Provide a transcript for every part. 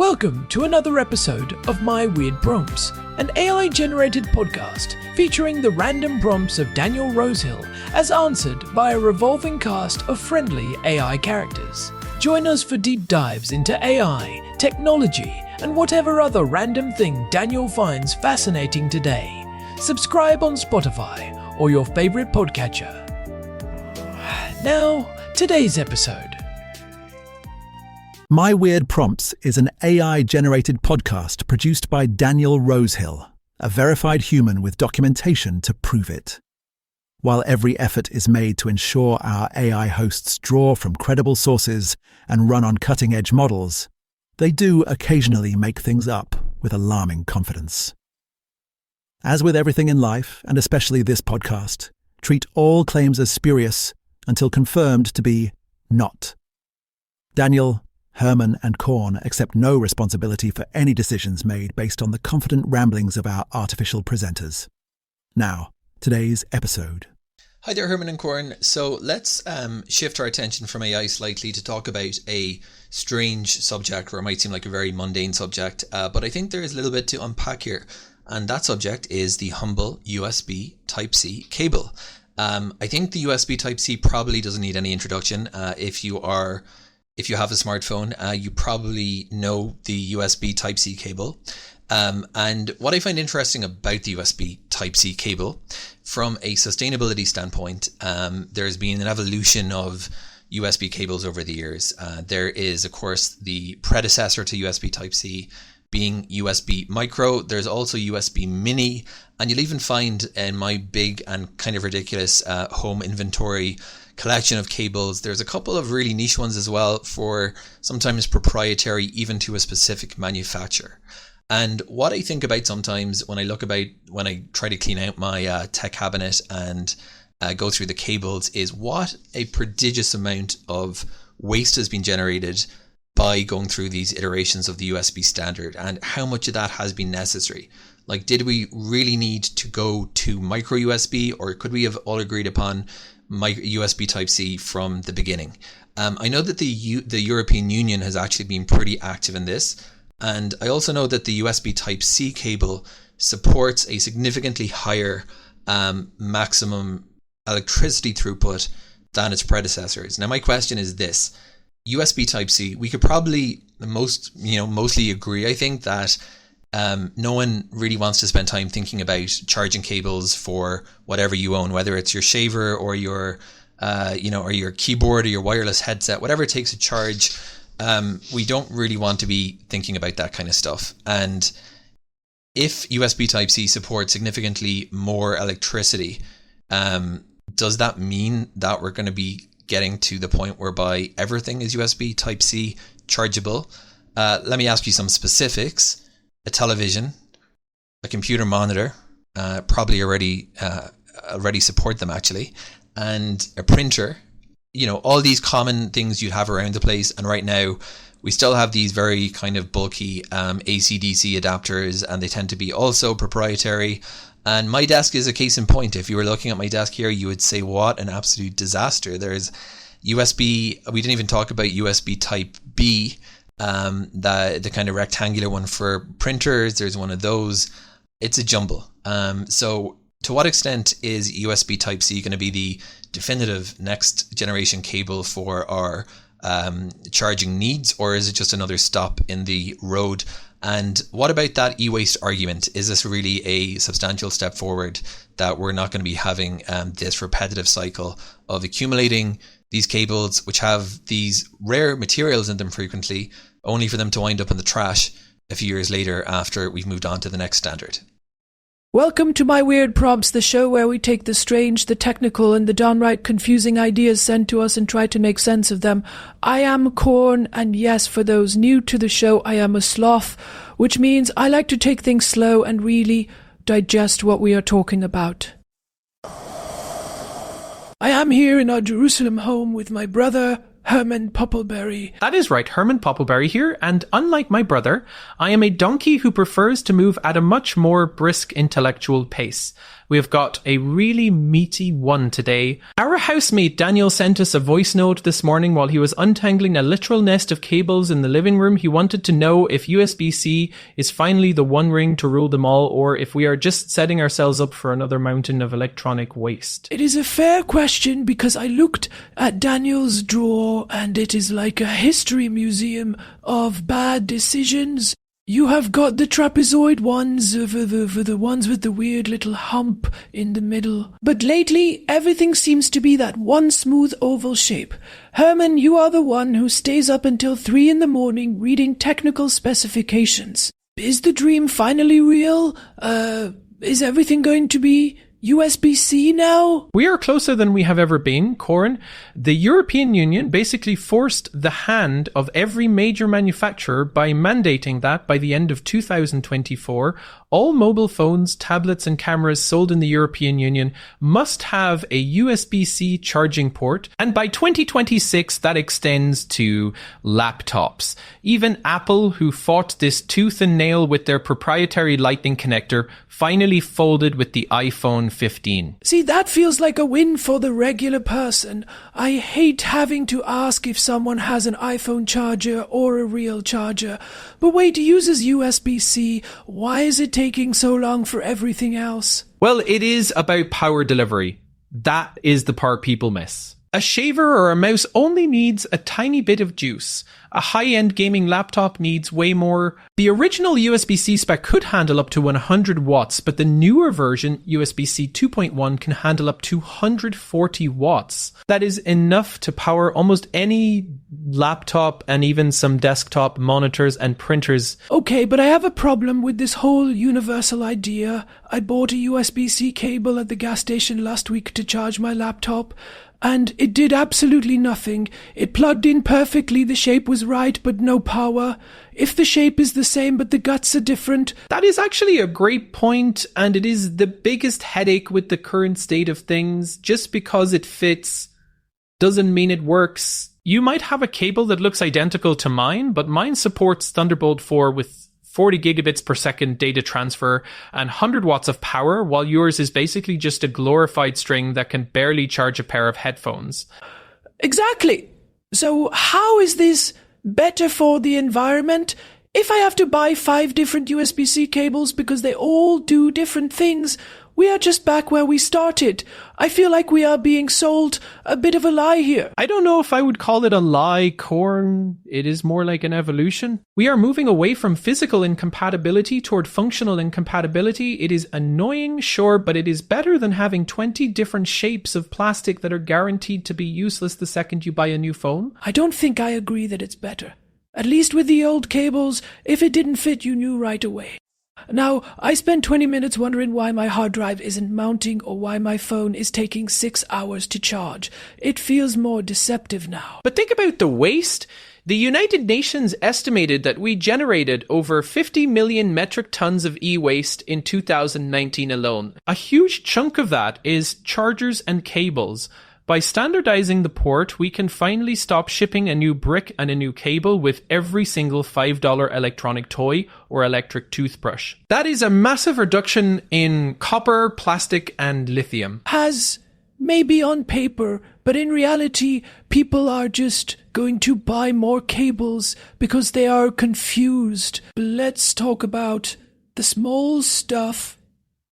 Welcome to another episode of My Weird Prompts, an AI-generated podcast featuring the random prompts of Daniel Rosehill as answered by a revolving cast of friendly AI characters. Join us for deep dives into AI, technology, and whatever other random thing Daniel finds fascinating today. Subscribe on Spotify or your favorite podcatcher. Now, today's episode. My Weird Prompts is an AI-generated podcast produced by Daniel Rosehill, a verified human with documentation to prove it. While every effort is made to ensure our AI hosts draw from credible sources and run on cutting-edge models, they do occasionally make things up with alarming confidence. As with everything in life, and especially this podcast, treat all claims as spurious until confirmed to be not. Daniel, Herman and Korn accept no responsibility for any decisions made based on the confident ramblings of our artificial presenters. Now, today's episode. Hi there, Herman and Korn. So let's shift our attention from AI slightly to talk about a strange subject, or it might seem like a very mundane subject, but I think there is a little bit to unpack here. And that subject is the humble USB Type-C cable. I think the USB Type-C probably doesn't need any introduction. If you have a smartphone, you probably know the USB Type-C cable. And what I find interesting about the USB Type-C cable, from a sustainability standpoint, there's been an evolution of USB cables over the years. There is, of course, the predecessor to USB Type-C being USB Micro. There's also USB Mini, and you'll even find in my big and kind of ridiculous home inventory collection of cables, there's a couple of really niche ones as well, for sometimes proprietary even to a specific manufacturer. And what I think about sometimes when I try to clean out my tech cabinet and go through the cables is what a prodigious amount of waste has been generated by going through these iterations of the USB standard, and how much of that has been necessary. Like, did we really need to go to micro USB, or could we have all agreed upon USB Type-C from the beginning? I know that the European Union has actually been pretty active in this, and I also know that the USB Type-C cable supports a significantly higher maximum electricity throughput than its predecessors. Now, my question is this: USB Type-C, we could probably mostly agree, I think, that no one really wants to spend time thinking about charging cables for whatever you own, whether it's your shaver or your keyboard or your wireless headset, whatever it takes to charge. We don't really want to be thinking about that kind of stuff. And if USB Type-C supports significantly more electricity, does that mean that we're going to be getting to the point whereby everything is USB Type-C chargeable? Let me ask you some specifics. A television, a computer monitor, probably already support them actually, and a printer. All these common things you'd have around the place. And right now, we still have these very kind of bulky AC/DC adapters, and they tend to be also proprietary. And my desk is a case in point. If you were looking at my desk here, you would say, what an absolute disaster. There's USB, we didn't even talk about USB Type-B, the kind of rectangular one for printers. There's one of those. It's a jumble. So to what extent is USB Type-C going to be the definitive next generation cable for our charging needs, or is it just another stop in the road? And what about that e-waste argument? Is this really a substantial step forward, that we're not going to be having this repetitive cycle of accumulating these cables, which have these rare materials in them frequently, only for them to wind up in the trash a few years later after we've moved on to the next standard? Welcome to My Weird Prompts, the show where we take the strange, the technical, and the downright confusing ideas sent to us and try to make sense of them. I am Korn, and yes, for those new to the show, I am a sloth, which means I like to take things slow and really digest what we are talking about. I am here in our Jerusalem home with my brother, Herman Poppleberry. That is right, Herman Poppleberry here, and unlike my brother, I am a donkey who prefers to move at a much more brisk intellectual pace. We've got a really meaty one today. Our housemate Daniel sent us a voice note this morning while he was untangling a literal nest of cables in the living room. He wanted to know if USB-C is finally the one ring to rule them all, or if we are just setting ourselves up for another mountain of electronic waste. It is a fair question because I looked at Daniel's drawer and it is like a history museum of bad decisions. You have got the trapezoid ones, the ones with the weird little hump in the middle. But lately, everything seems to be that one smooth oval shape. Herman, you are the one who stays up until 3 a.m. reading technical specifications. Is the dream finally real? Is everything going to be USB-C now? We are closer than we have ever been, Corin. The European Union basically forced the hand of every major manufacturer by mandating that by the end of 2024, all mobile phones, tablets and cameras sold in the European Union must have a USB-C charging port. And by 2026, that extends to laptops. Even Apple, who fought this tooth and nail with their proprietary Lightning connector, finally folded with the iPhone 15. See, that feels like a win for the regular person. I hate having to ask if someone has an iPhone charger or a real charger. But wait, it uses USB-C. Why is it taking so long for everything else? Well, it is about power delivery. That is the part people miss. A shaver or a mouse only needs a tiny bit of juice. A high-end gaming laptop needs way more. The original USB-C spec could handle up to 100 watts, but the newer version, USB-C 2.1, can handle up to 140 watts. That is enough to power almost any laptop and even some desktop monitors and printers. Okay, but I have a problem with this whole universal idea. I bought a USB-C cable at the gas station last week to charge my laptop, and it did absolutely nothing. It plugged in perfectly, the shape was right, but no power. If the shape is the same but the guts are different... That is actually a great point, and it is the biggest headache with the current state of things. Just because it fits doesn't mean it works. You might have a cable that looks identical to mine, but mine supports Thunderbolt 4 with 40 gigabits per second data transfer and 100 watts of power, while yours is basically just a glorified string that can barely charge a pair of headphones. Exactly. So how is this better for the environment? If I have to buy 5 different USB-C cables because they all do different things, we are just back where we started. I feel like we are being sold a bit of a lie here. I don't know if I would call it a lie, Corn. It is more like an evolution. We are moving away from physical incompatibility toward functional incompatibility. It is annoying, sure, but it is better than having 20 different shapes of plastic that are guaranteed to be useless the second you buy a new phone. I don't think I agree that it's better. At least with the old cables, if it didn't fit, you knew right away. Now, I spent 20 minutes wondering why my hard drive isn't mounting or why my phone is taking 6 hours to charge. It feels more deceptive now. But think about the waste. The United Nations estimated that we generated over 50 million metric tons of e-waste in 2019 alone. A huge chunk of that is chargers and cables. By standardizing the port, we can finally stop shipping a new brick and a new cable with every single $5 electronic toy or electric toothbrush. That is a massive reduction in copper, plastic, and lithium. Has maybe on paper, but in reality, people are just going to buy more cables because they are confused. Let's talk about the small stuff.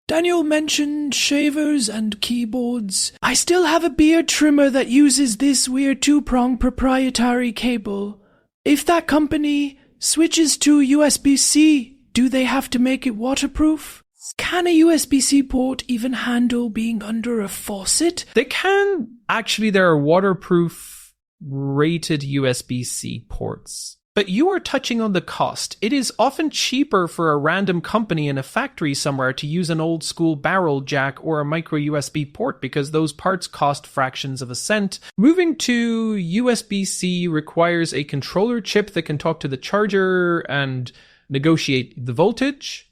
Daniel mentioned shavers and keyboards. I still have a beard trimmer that uses this weird 2-prong proprietary cable. If that company switches to USB-C, do they have to make it waterproof? Can a USB-C port even handle being under a faucet? They can. Actually, there are waterproof rated USB-C ports. But you are touching on the cost. It is often cheaper for a random company in a factory somewhere to use an old school barrel jack or a micro USB port because those parts cost fractions of a cent. Moving to USB-C requires a controller chip that can talk to the charger and negotiate the voltage.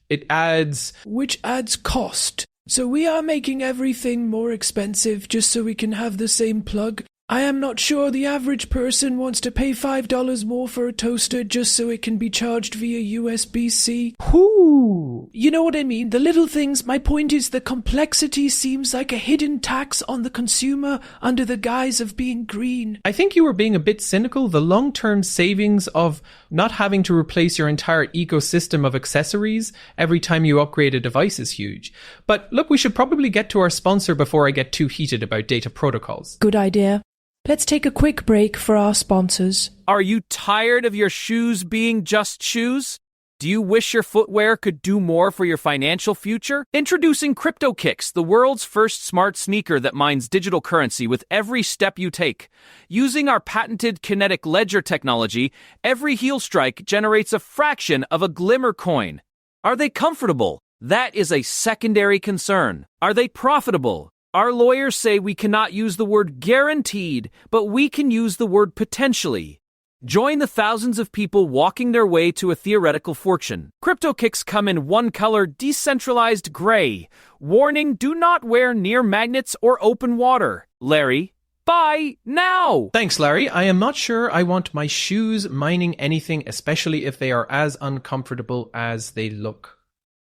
Which adds cost. So we are making everything more expensive just so we can have the same plug. I am not sure the average person wants to pay $5 more for a toaster just so it can be charged via USB-C. Whoo! You know what I mean? The little things. My point is the complexity seems like a hidden tax on the consumer under the guise of being green. I think you were being a bit cynical. The long-term savings of not having to replace your entire ecosystem of accessories every time you upgrade a device is huge. But look, we should probably get to our sponsor before I get too heated about data protocols. Good idea. Let's take a quick break for our sponsors. Are you tired of your shoes being just shoes? Do you wish your footwear could do more for your financial future? Introducing CryptoKicks, the world's first smart sneaker that mines digital currency with every step you take. Using our patented kinetic ledger technology, every heel strike generates a fraction of a glimmer coin. Are they comfortable? That is a secondary concern. Are they profitable? Our lawyers say we cannot use the word guaranteed, but we can use the word potentially. Join the thousands of people walking their way to a theoretical fortune. CryptoKicks come in one color, decentralized gray. Warning, do not wear near magnets or open water. Larry, buy now! Thanks, Larry. I am not sure I want my shoes mining anything, especially if they are as uncomfortable as they look.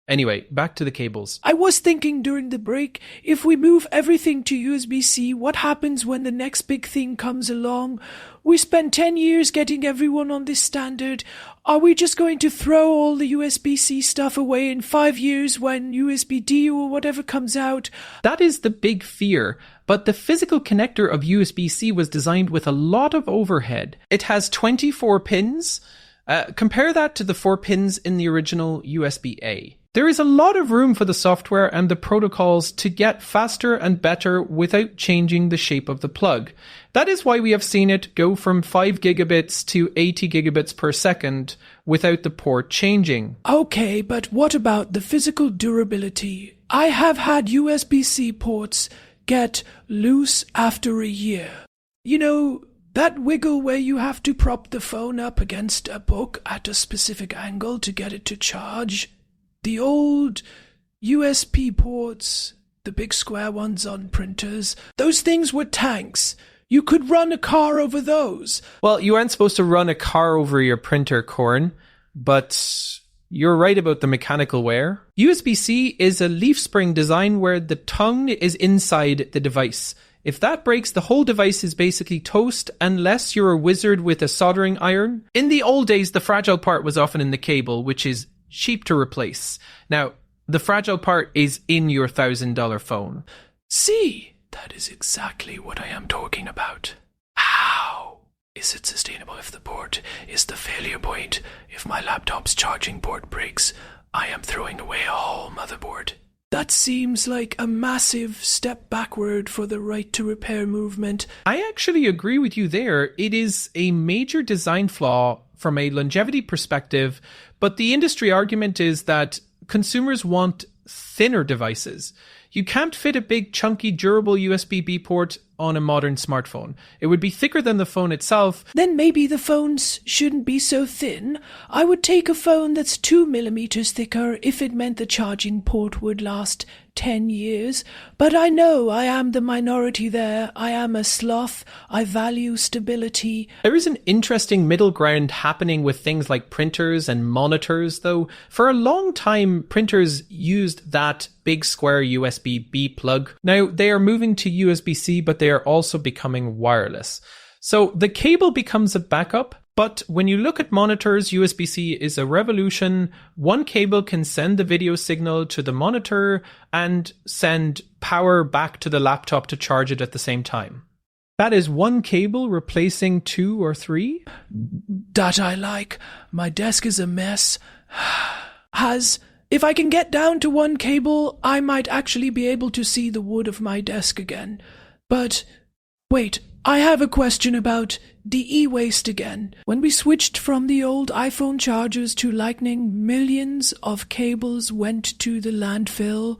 Anyway, back to the cables. I was thinking during the break, if we move everything to USB-C, what happens when the next big thing comes along? We spent 10 years getting everyone on this standard. Are we just going to throw all the USB-C stuff away in 5 years when USB-D or whatever comes out? That is the big fear. But the physical connector of USB-C was designed with a lot of overhead. It has 24 pins. Compare that to the 4 pins in the original USB-A. There is a lot of room for the software and the protocols to get faster and better without changing the shape of the plug. That is why we have seen it go from 5 gigabits to 80 gigabits per second without the port changing. Okay, but what about the physical durability? I have had USB-C ports get loose after a year. You know, that wiggle where you have to prop the phone up against a book at a specific angle to get it to charge. The old USB ports, the big square ones on printers, those things were tanks. You could run a car over those. Well, you aren't supposed to run a car over your printer, Corin, but you're right about the mechanical wear. USB-C is a leaf spring design where the tongue is inside the device. If that breaks, the whole device is basically toast unless you're a wizard with a soldering iron. In the old days, the fragile part was often in the cable, which is cheap to replace. Now, the fragile part is in your $1,000 phone. See, that is exactly what I am talking about. How is it sustainable if the port is the failure point? If my laptop's charging port breaks, I am throwing away a whole motherboard. That seems like a massive step backward for the right to repair movement. I actually agree with you there. It is a major design flaw from a longevity perspective, but the industry argument is that consumers want thinner devices. You can't fit a big, chunky, durable USB-B port on a modern smartphone. It would be thicker than the phone itself. Then maybe the phones shouldn't be so thin. I would take a phone that's 2 millimeters thicker if it meant the charging port would last 10 years. But I know I am the minority there. I am a sloth. I value stability. There is an interesting middle ground happening with things like printers and monitors, though. For a long time, printers used that big square USB-B plug. Now, they are moving to USB-C, but they are also becoming wireless. So the cable becomes a backup, but when you look at monitors, USB-C is a revolution. One cable can send the video signal to the monitor and send power back to the laptop to charge it at the same time. That is one cable replacing 2 or 3. That I like. My desk is a mess. If I can get down to one cable, I might actually be able to see the wood of my desk again. But, wait, I have a question about the e-waste again. When we switched from the old iPhone chargers to Lightning, millions of cables went to the landfill.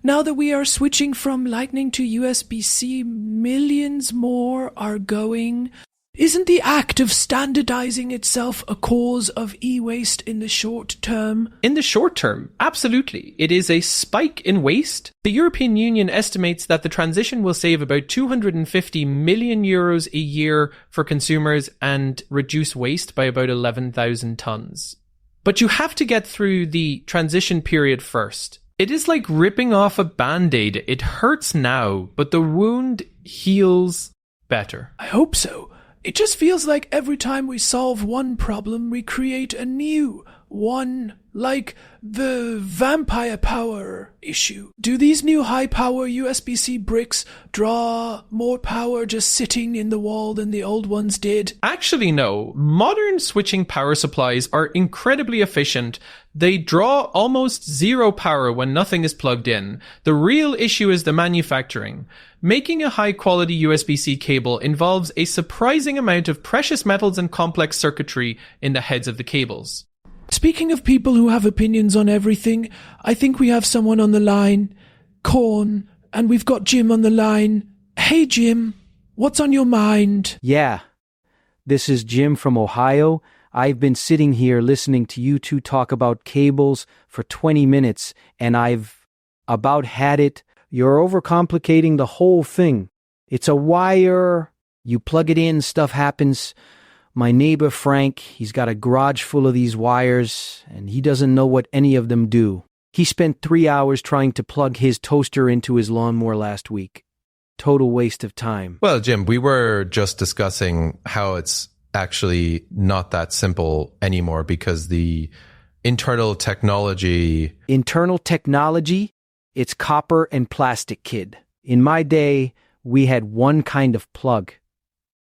Now that we are switching from Lightning to USB-C, millions more are going. Isn't the act of standardizing itself a cause of e-waste in the short term? In the short term, absolutely. It is a spike in waste. The European Union estimates that the transition will save about 250 million euros a year for consumers and reduce waste by about 11,000 tons. But you have to get through the transition period first. It is like ripping off a band-aid. It hurts now, but the wound heals better. I hope so. It just feels like every time we solve one problem, we create a new one, like the vampire power issue. Do these new high-power USB-C bricks draw more power just sitting in the wall than the old ones did? Actually, no. Modern switching power supplies are incredibly efficient. They draw almost zero power when nothing is plugged in. The real issue is the manufacturing. Making a high-quality USB-C cable involves a surprising amount of precious metals and complex circuitry in the heads of the cables. Speaking of people who have opinions on everything, I think we have someone on the line, Corn, and we've got Jim on the line. Hey Jim, what's on your mind? Yeah, this is Jim from Ohio. I've been sitting here listening to you two talk about cables for 20 minutes, and I've about had it. You're overcomplicating the whole thing. It's a wire. You plug it in, stuff happens. My neighbor Frank, he's got a garage full of these wires, and he doesn't know what any of them do. He spent 3 hours trying to plug his toaster into his lawnmower last week. Total waste of time. Well, Jim, we were just discussing how it's actually not that simple anymore because the internal technology... Internal technology? It's copper and plastic, kid. In my day, we had one kind of plug.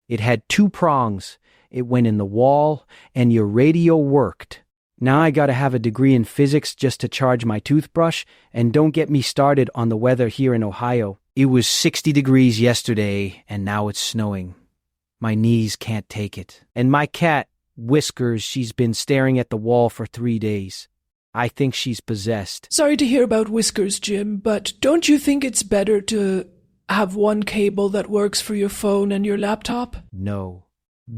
It had 2 prongs. It went in the wall, and your radio worked. Now I gotta have a degree in physics just to charge my toothbrush, and don't get me started on the weather here in Ohio. It was 60 degrees yesterday, and now it's snowing. My knees can't take it. And my cat, Whiskers, she's been staring at the wall for 3 days. I think she's possessed. Sorry to hear about Whiskers, Jim, but don't you think it's better to have one cable that works for your phone and your laptop? No.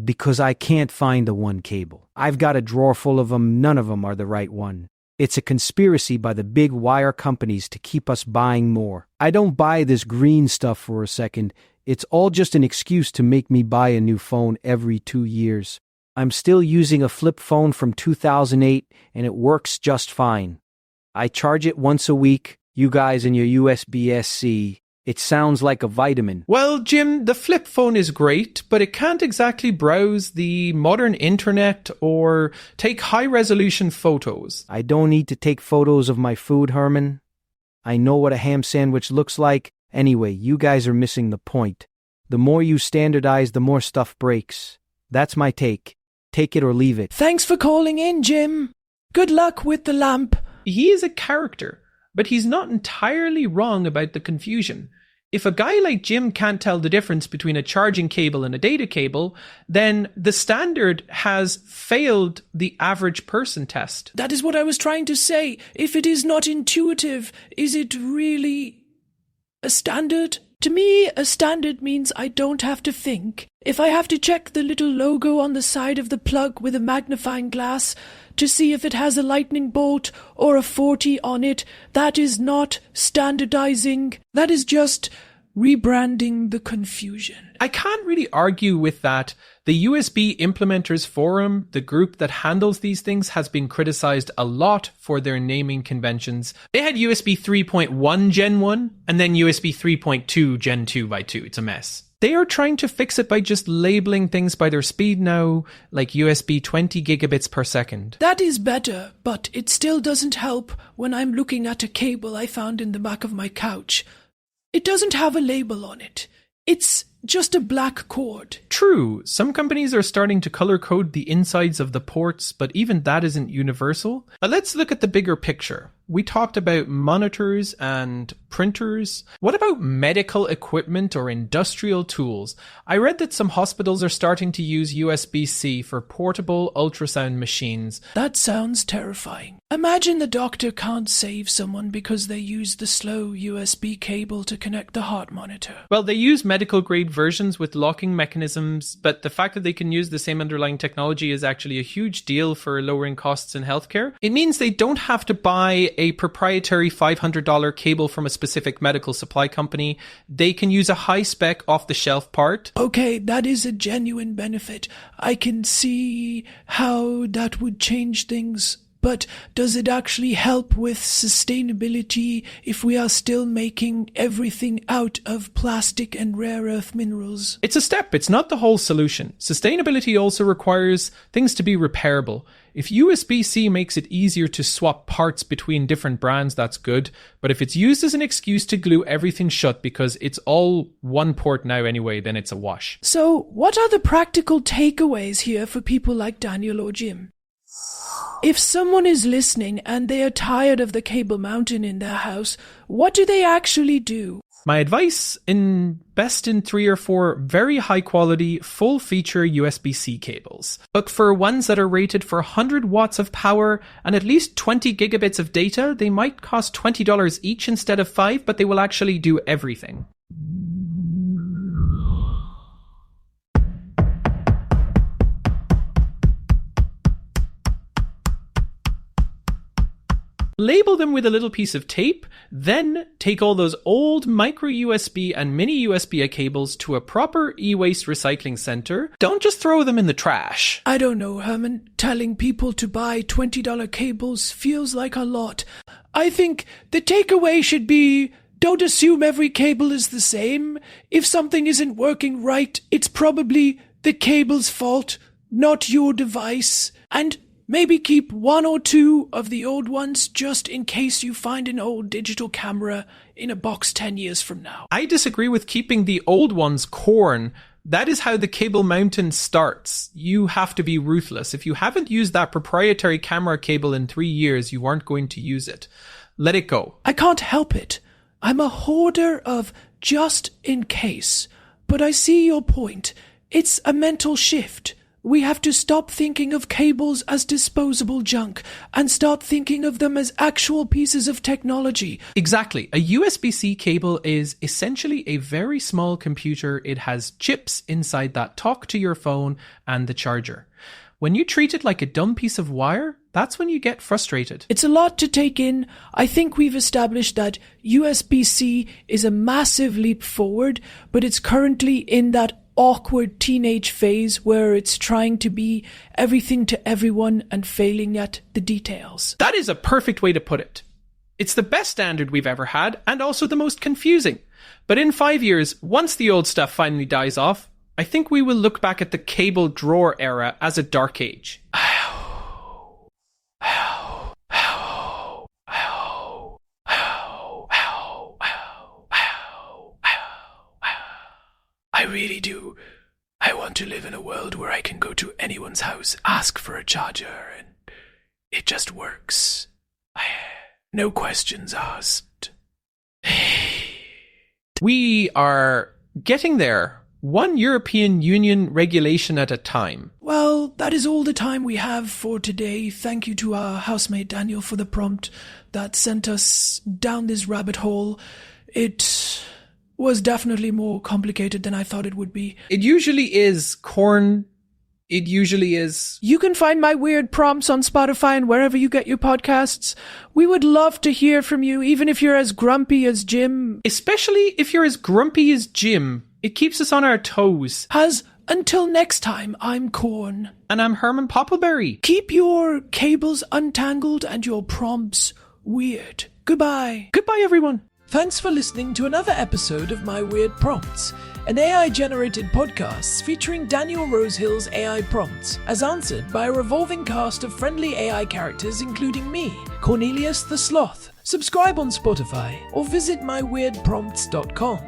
Because I can't find the one cable. I've got a drawer full of them, none of them are the right one. It's a conspiracy by the big wire companies to keep us buying more. I don't buy this green stuff for a second. It's all just an excuse to make me buy a new phone every 2 years. I'm still using a flip phone from 2008, and it works just fine. I charge it once a week. You guys and your USB-C. It sounds like a vitamin. Well, Jim, the flip phone is great, but it can't exactly browse the modern internet or take high-resolution photos. I don't need to take photos of my food, Herman. I know what a ham sandwich looks like. Anyway, you guys are missing the point. The more you standardize, the more stuff breaks. That's my take. Take it or leave it. Thanks for calling in, Jim. Good luck with the lamp. He is a character, but he's not entirely wrong about the confusion. If a guy like Jim can't tell the difference between a charging cable and a data cable, then the standard has failed the average person test. That is what I was trying to say. If it is not intuitive, is it really a standard? To me, a standard means I don't have to think. If I have to check the little logo on the side of the plug with a magnifying glass to see if it has a lightning bolt or a 40 on it, that is not standardizing. That is just rebranding the confusion. I can't really argue with that. The USB Implementers Forum, the group that handles these things, has been criticized a lot for their naming conventions. They had USB 3.1 Gen 1 and then USB 3.2 Gen 2 by 2. It's a mess. They are trying to fix it by just labeling things by their speed now, like USB 20 gigabits per second. That is better, but it still doesn't help when I'm looking at a cable I found in the back of my couch. It doesn't have a label on it. It's just a black cord. True, some companies are starting to color code the insides of the ports, but even that isn't universal. Let's look at the bigger picture. We talked about monitors and printers. What about medical equipment or industrial tools? I read that some hospitals are starting to use USB-C for portable ultrasound machines. That sounds terrifying. Imagine the doctor can't save someone because they use the slow USB cable to connect the heart monitor. Well, they use medical grade versions with locking mechanisms, but the fact that they can use the same underlying technology is actually a huge deal for lowering costs in healthcare. It means they don't have to buy a proprietary $500 cable from a specific medical supply company. They can use a high-spec off-the-shelf part. Okay, that is a genuine benefit. I can see how that would change things. But does it actually help with sustainability if we are still making everything out of plastic and rare earth minerals? It's a step. It's not the whole solution. Sustainability also requires things to be repairable. If USB-C makes it easier to swap parts between different brands, that's good. But if it's used as an excuse to glue everything shut because it's all one port now anyway, then it's a wash. So what are the practical takeaways here for people like Daniel or Jim? If someone is listening and they are tired of the cable mountain in their house, what do they actually do? My advice, invest in 3 or 4 very high quality, full feature USB-C cables. Look for ones that are rated for 100 watts of power and at least 20 gigabits of data. They might cost $20 each instead of $5, but they will actually do everything. Label them with a little piece of tape, then take all those old micro USB and mini USB cables to a proper e-waste recycling center. Don't just throw them in the trash. I don't know, Herman. Telling people to buy $20 cables feels like a lot. I think the takeaway should be, don't assume every cable is the same. If something isn't working right, it's probably the cable's fault, not your device. And maybe keep 1 or 2 of the old ones just in case you find an old digital camera in a box 10 years from now. I disagree with keeping the old ones corn. That is how the cable mountain starts. You have to be ruthless. If you haven't used that proprietary camera cable in 3 years, you aren't going to use it. Let it go. I can't help it. I'm a hoarder of just in case. But I see your point. It's a mental shift. We have to stop thinking of cables as disposable junk and start thinking of them as actual pieces of technology. Exactly. A USB-C cable is essentially a very small computer. It has chips inside that talk to your phone and the charger. When you treat it like a dumb piece of wire, that's when you get frustrated. It's a lot to take in. I think we've established that USB-C is a massive leap forward, but it's currently in that awkward teenage phase where it's trying to be everything to everyone and failing at the details. That is a perfect way to put it. It's the best standard we've ever had and also the most confusing. But in 5 years, once the old stuff finally dies off, I think we will look back at the cable drawer era as a dark age. I really do. I want to live in a world where I can go to anyone's house, ask for a charger, and it just works. No questions asked. We are getting there, one European Union regulation at a time. Well, that is all the time we have for today. Thank you to our housemate Daniel for the prompt that sent us down this rabbit hole. It was definitely more complicated than I thought it would be. It usually is, Corn. It usually is. You can find my weird prompts on Spotify and wherever you get your podcasts. We would love to hear from you, even if you're as grumpy as Jim. Especially if you're as grumpy as Jim. It keeps us on our toes. Until next time, I'm Corn. And I'm Herman Poppleberry. Keep your cables untangled and your prompts weird. Goodbye. Goodbye, everyone. Thanks for listening to another episode of My Weird Prompts, an AI-generated podcast featuring Daniel Rosehill's AI prompts, as answered by a revolving cast of friendly AI characters including me, Cornelius the Sloth. Subscribe on Spotify or visit myweirdprompts.com.